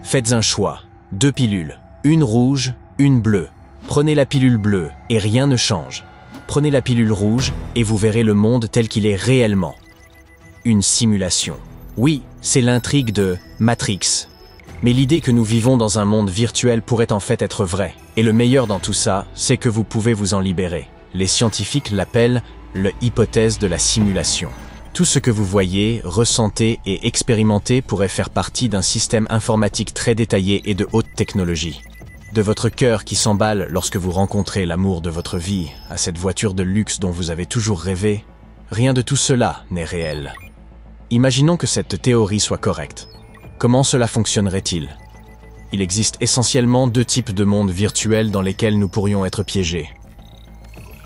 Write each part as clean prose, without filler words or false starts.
Faites un choix. 2 pilules. Une rouge, une bleue. Prenez la pilule bleue et rien ne change. Prenez la pilule rouge et vous verrez le monde tel qu'il est réellement. Une simulation. Oui, c'est l'intrigue de Matrix. Mais l'idée que nous vivons dans un monde virtuel pourrait en fait être vraie. Et le meilleur dans tout ça, c'est que vous pouvez vous en libérer. Les scientifiques l'appellent l'hypothèse de la simulation. Tout ce que vous voyez, ressentez et expérimentez pourrait faire partie d'un système informatique très détaillé et de haute technologie. De votre cœur qui s'emballe lorsque vous rencontrez l'amour de votre vie, à cette voiture de luxe dont vous avez toujours rêvé, rien de tout cela n'est réel. Imaginons que cette théorie soit correcte. Comment cela fonctionnerait-il? Il existe essentiellement 2 types de mondes virtuels dans lesquels nous pourrions être piégés.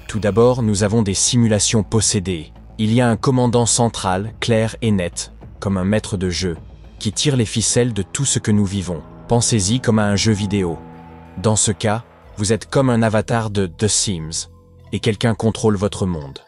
Tout d'abord, nous avons des simulations possédées. Il y a un commandant central, clair et net, comme un maître de jeu, qui tire les ficelles de tout ce que nous vivons. Pensez-y comme à un jeu vidéo. Dans ce cas, vous êtes comme un avatar de The Sims, et quelqu'un contrôle votre monde.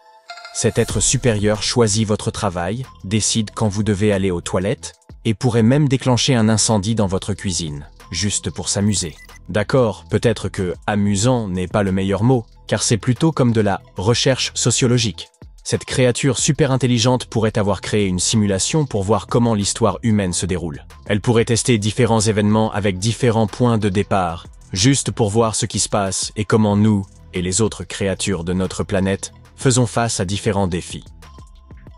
Cet être supérieur choisit votre travail, décide quand vous devez aller aux toilettes, et pourrait même déclencher un incendie dans votre cuisine, juste pour s'amuser. D'accord, peut-être que « amusant » n'est pas le meilleur mot, car c'est plutôt comme de la recherche sociologique. Cette créature super intelligente pourrait avoir créé une simulation pour voir comment l'histoire humaine se déroule. Elle pourrait tester différents événements avec différents points de départ, juste pour voir ce qui se passe et comment nous, et les autres créatures de notre planète, faisons face à différents défis.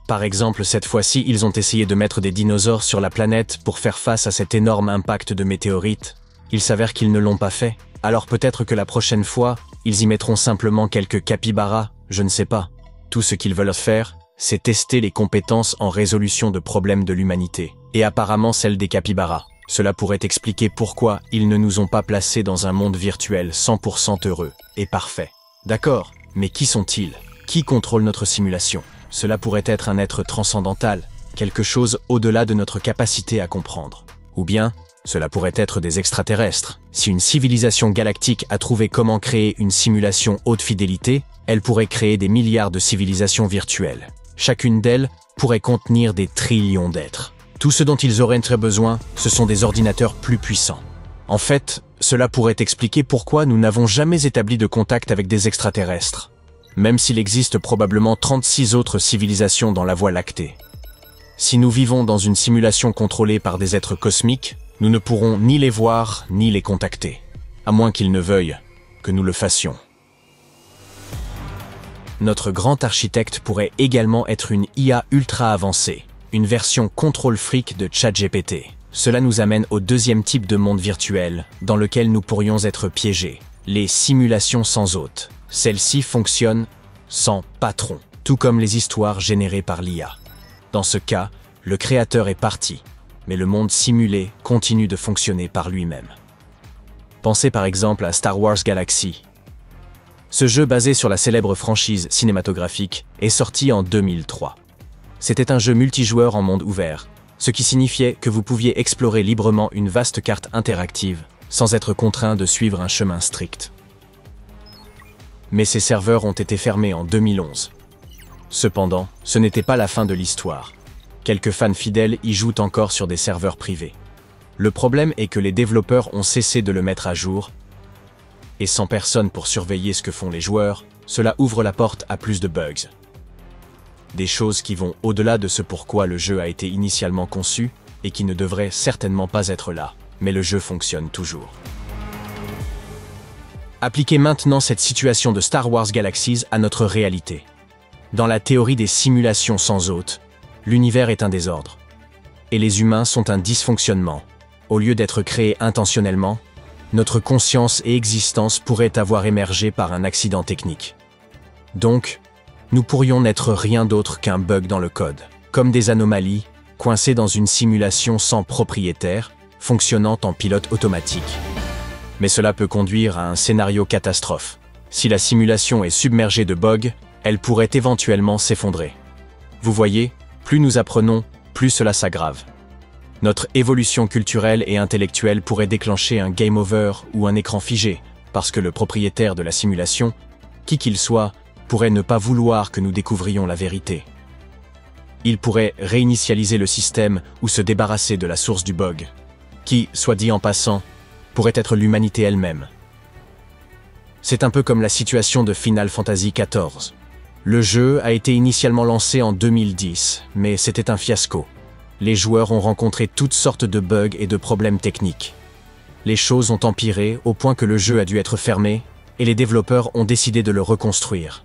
Par exemple, cette fois-ci, ils ont essayé de mettre des dinosaures sur la planète pour faire face à cet énorme impact de météorites. Il s'avère qu'ils ne l'ont pas fait, alors peut-être que la prochaine fois, ils y mettront simplement quelques capybaras, je ne sais pas. Tout ce qu'ils veulent faire, c'est tester les compétences en résolution de problèmes de l'humanité, et apparemment celles des capybaras. Cela pourrait expliquer pourquoi ils ne nous ont pas placés dans un monde virtuel 100% heureux et parfait. D'accord, mais qui sont-ils? Qui contrôle notre simulation? Cela pourrait être un être transcendantal, quelque chose au-delà de notre capacité à comprendre. Ou bien, cela pourrait être des extraterrestres. Si une civilisation galactique a trouvé comment créer une simulation haute fidélité, elle pourrait créer des milliards de civilisations virtuelles. Chacune d'elles pourrait contenir des trillions d'êtres. Tout ce dont ils auraient très besoin, ce sont des ordinateurs plus puissants. En fait, cela pourrait expliquer pourquoi nous n'avons jamais établi de contact avec des extraterrestres, même s'il existe probablement 36 autres civilisations dans la Voie lactée. Si nous vivons dans une simulation contrôlée par des êtres cosmiques, nous ne pourrons ni les voir ni les contacter, à moins qu'ils ne veuillent que nous le fassions. Notre grand architecte pourrait également être une IA ultra avancée, une version contrôle fric de ChatGPT. Cela nous amène au 2e type de monde virtuel, dans lequel nous pourrions être piégés, les simulations sans hôte. Celles-ci fonctionnent sans patron, tout comme les histoires générées par l'IA. Dans ce cas, le créateur est parti, mais le monde simulé continue de fonctionner par lui-même. Pensez par exemple à Star Wars Galaxy. Ce jeu basé sur la célèbre franchise cinématographique est sorti en 2003. C'était un jeu multijoueur en monde ouvert, ce qui signifiait que vous pouviez explorer librement une vaste carte interactive, sans être contraint de suivre un chemin strict. Mais ces serveurs ont été fermés en 2011. Cependant, ce n'était pas la fin de l'histoire. Quelques fans fidèles y jouent encore sur des serveurs privés. Le problème est que les développeurs ont cessé de le mettre à jour, et sans personne pour surveiller ce que font les joueurs, cela ouvre la porte à plus de bugs. Des choses qui vont au-delà de ce pourquoi le jeu a été initialement conçu et qui ne devraient certainement pas être là, mais le jeu fonctionne toujours. Appliquez maintenant cette situation de Star Wars Galaxies à notre réalité. Dans la théorie des simulations sans hôte, l'univers est un désordre, et les humains sont un dysfonctionnement. Au lieu d'être créés intentionnellement, notre conscience et existence pourraient avoir émergé par un accident technique. Donc, nous pourrions n'être rien d'autre qu'un bug dans le code, comme des anomalies, coincées dans une simulation sans propriétaire, fonctionnant en pilote automatique. Mais cela peut conduire à un scénario catastrophe. Si la simulation est submergée de bugs, elle pourrait éventuellement s'effondrer. Vous voyez, plus nous apprenons, plus cela s'aggrave. Notre évolution culturelle et intellectuelle pourrait déclencher un game over ou un écran figé, parce que le propriétaire de la simulation, qui qu'il soit, pourrait ne pas vouloir que nous découvrions la vérité. Il pourrait réinitialiser le système ou se débarrasser de la source du bug. qui, soit dit en passant, pourrait être l'humanité elle-même. C'est un peu comme la situation de Final Fantasy XIV. Le jeu a été initialement lancé en 2010, mais c'était un fiasco. Les joueurs ont rencontré toutes sortes de bugs et de problèmes techniques. Les choses ont empiré au point que le jeu a dû être fermé et les développeurs ont décidé de le reconstruire.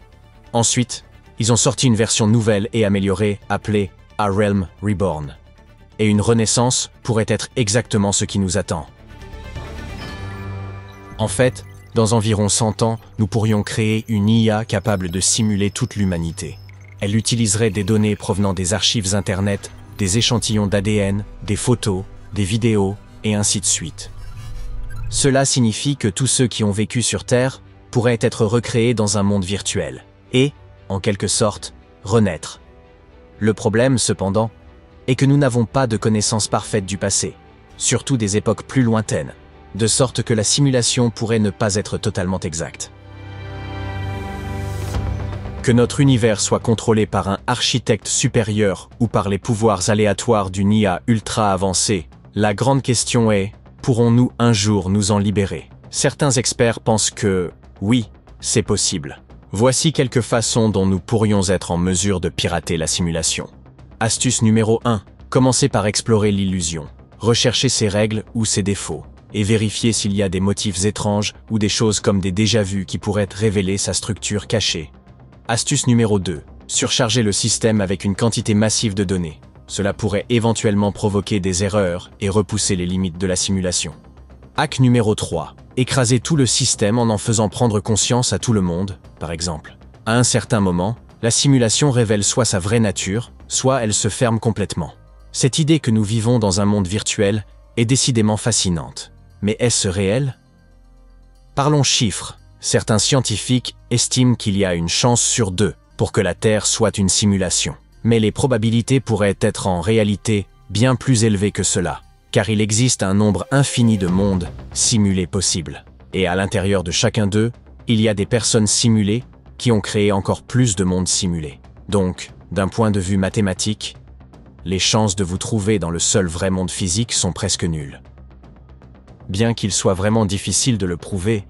Ensuite, ils ont sorti une version nouvelle et améliorée appelée A Realm Reborn. Et une renaissance pourrait être exactement ce qui nous attend. En fait, dans environ 100 ans, nous pourrions créer une IA capable de simuler toute l'humanité. Elle utiliserait des données provenant des archives Internet, des échantillons d'ADN, des photos, des vidéos, et ainsi de suite. Cela signifie que tous ceux qui ont vécu sur Terre pourraient être recréés dans un monde virtuel, et, en quelque sorte, renaître. Le problème, cependant, est que nous n'avons pas de connaissance parfaite du passé, surtout des époques plus lointaines, de sorte que la simulation pourrait ne pas être totalement exacte. Que notre univers soit contrôlé par un architecte supérieur ou par les pouvoirs aléatoires d'une IA ultra avancée, la grande question est, pourrons-nous un jour nous en libérer? Certains experts pensent que, oui, c'est possible. Voici quelques façons dont nous pourrions être en mesure de pirater la simulation. Astuce numéro 1. Commencez par explorer l'illusion. Recherchez ses règles ou ses défauts, et vérifiez s'il y a des motifs étranges ou des choses comme des déjà-vus qui pourraient révéler sa structure cachée. Astuce numéro 2. Surchargez le système avec une quantité massive de données. Cela pourrait éventuellement provoquer des erreurs et repousser les limites de la simulation. Hack numéro 3. Écrasez tout le système en faisant prendre conscience à tout le monde, par exemple. À un certain moment, la simulation révèle soit sa vraie nature, soit elle se ferme complètement. Cette idée que nous vivons dans un monde virtuel est décidément fascinante. Mais est-ce réel? Parlons chiffres. Certains scientifiques estiment qu'il y a une chance sur 2 pour que la Terre soit une simulation. Mais les probabilités pourraient être en réalité bien plus élevées que cela, car il existe un nombre infini de mondes simulés possibles. Et à l'intérieur de chacun d'eux, il y a des personnes simulées qui ont créé encore plus de mondes simulés. Donc, d'un point de vue mathématique, les chances de vous trouver dans le seul vrai monde physique sont presque nulles. Bien qu'il soit vraiment difficile de le prouver,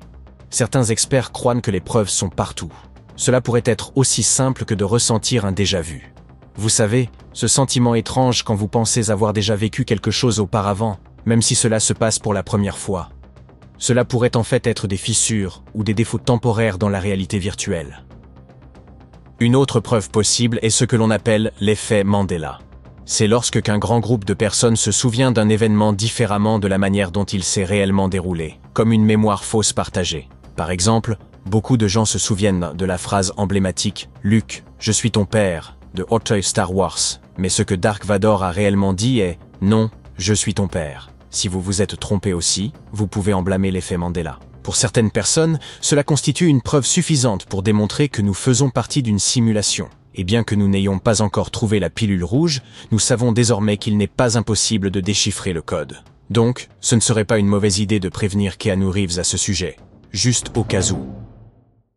certains experts croient que les preuves sont partout. Cela pourrait être aussi simple que de ressentir un déjà-vu. Vous savez, ce sentiment étrange quand vous pensez avoir déjà vécu quelque chose auparavant, même si cela se passe pour la première fois. Cela pourrait en fait être des fissures ou des défauts temporaires dans la réalité virtuelle. Une autre preuve possible est ce que l'on appelle l'effet Mandela. C'est lorsque qu'un grand groupe de personnes se souvient d'un événement différemment de la manière dont il s'est réellement déroulé, comme une mémoire fausse partagée. Par exemple, beaucoup de gens se souviennent de la phrase emblématique « Luke, je suis ton père » de Hotel Star Wars, mais ce que Dark Vador a réellement dit est « Non, je suis ton père ». Si vous vous êtes trompé aussi, vous pouvez en blâmer l'effet Mandela. Pour certaines personnes, cela constitue une preuve suffisante pour démontrer que nous faisons partie d'une simulation. Et bien que nous n'ayons pas encore trouvé la pilule rouge, nous savons désormais qu'il n'est pas impossible de déchiffrer le code. Donc, ce ne serait pas une mauvaise idée de prévenir Keanu Reeves à ce sujet, juste au cas où.